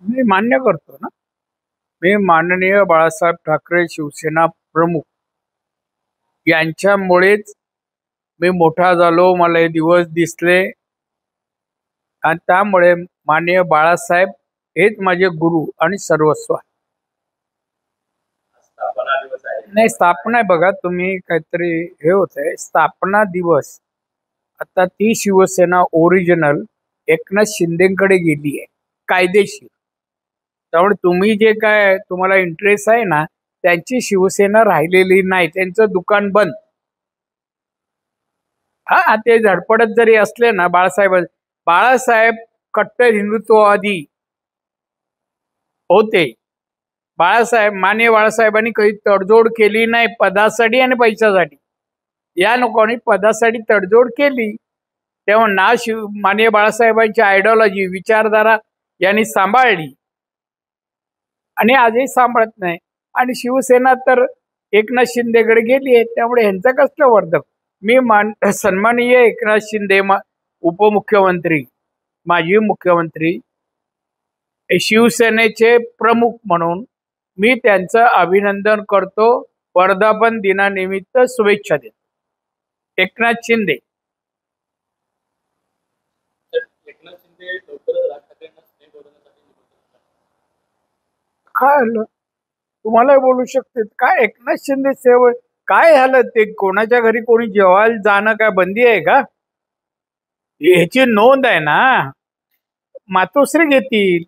मी मान्य करतो ना. मी माननीय बाळासाहेब ठाकरे शिवसेना प्रमुख यांच्यामुळेच मी मोठा झालो, मला हे दिवस दिसले आणि त्यामुळे माननीय बाळासाहेब हेच माझे गुरु आणि सर्वस्व आहे. स्थापना दिवस आहे. नाही, स्थापना आहे बघा, तुम्ही काहीतरी हे होत आहे. स्थापना दिवस आता ती शिवसेना ओरिजिनल एकनाथ शिंदेकडे गेली आहे कायदेशीर. त्यामुळे तुम्ही जे काय तुम्हाला इंटरेस्ट आहे ना, त्यांची शिवसेना राहिलेली नाही, त्यांचं दुकान बंद. हा, ते धडपडत जरी असले ना, बाळासाहेब कट्टर हिंदुत्ववादी होते. माननीय बाळासाहेबांनी काही तडजोड केली नाही पदासाठी आणि पैशासाठी. या लोकांनी पदासाठी तडजोड केली, तेव्हा माननीय बाळासाहेबांची आयडिओलॉजी विचारधारा यांनी सांभाळली आणि आजही सांभाळत नाही. आणि शिवसेना तर एकनाथ शिंदेकडे गेली आहे, त्यामुळे ह्यांचं कसलं वर्धक. मी सन्माननीय एकनाथ शिंदे उपमुख्यमंत्री, माजी मुख्यमंत्री, शिवसेनेचे प्रमुख म्हणून मी त्यांचं अभिनंदन करतो. वर्धापन दिनानिमित्त शुभेच्छा देतो. एकनाथ शिंदे. एकनाथ शिंदे लवकरच राज ठाकरेंना स्नेह बोलवण्यासाठी निवडणूक काय झालं, तुम्हाला बोलू शकते काय? एकनाथ शिंदे सेव काय झालं? ते कोणाच्या घरी कोणी जेवायला जाणं काय बंदी आहे का? ह्याची नोंद आहे ना, मातोश्री घेतील.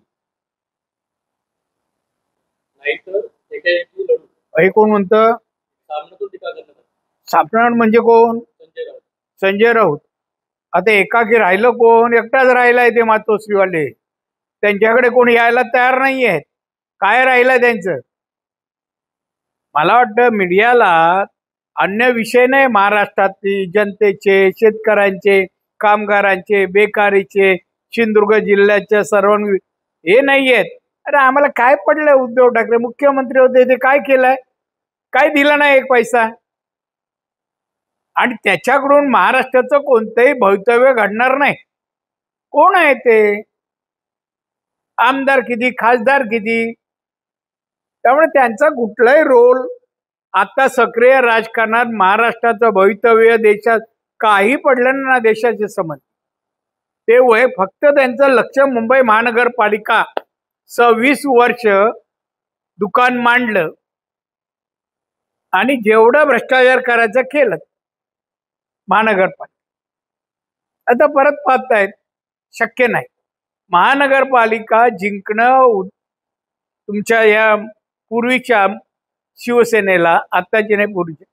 नाही तर एकाएकी लढू. हे कोण म्हणतं? सामनातून टीका करण्यात आली. सापणार म्हणजे कोण? संजय राऊत. संजय राऊत. आता एकाकी राहिलं कोण? एकटाच राहिलाय ते मातोश्रीवाले. त्यांच्याकडे कोणी यायला तयार नाहीये. काय राहिलं त्यांचं? मला वाटतं मीडियाला अन्य विषय नाही, महाराष्ट्रातली जनतेचे, शेतकऱ्यांचे, कामगारांचे, बेकारीचे, सिंधुदुर्ग जिल्ह्याच्या सर्वांनी हे नाहीयेत. अरे आम्हाला काय पडलं? उद्धव ठाकरे मुख्यमंत्री होते, ते काय केलंय? काय दिलं नाही एक पैसा. आणि त्याच्याकडून महाराष्ट्राचं कोणतंही भवितव्य घडणार नाही. कोण आहे ते? आमदार किती, खासदार किती? त्यामुळे त्यांचा कुठलाही रोल आता सक्रिय राजकारणात महाराष्ट्राचं भवितव्य, देशात काही पडलं ना, देशाचे संबंध. ते वय फक्त त्यांचं लक्ष मुंबई महानगरपालिका 26 वर्ष दुकान मांडलं आणि जेवढं भ्रष्टाचार करायचं केलं महानगरपालिका. आता परत पाहतायत, शक्य नाही. महानगरपालिका जिंकणं तुमच्या या पूर्वीच्या शिवसेनेला, आत्ताची नाही, पूर्वीच्या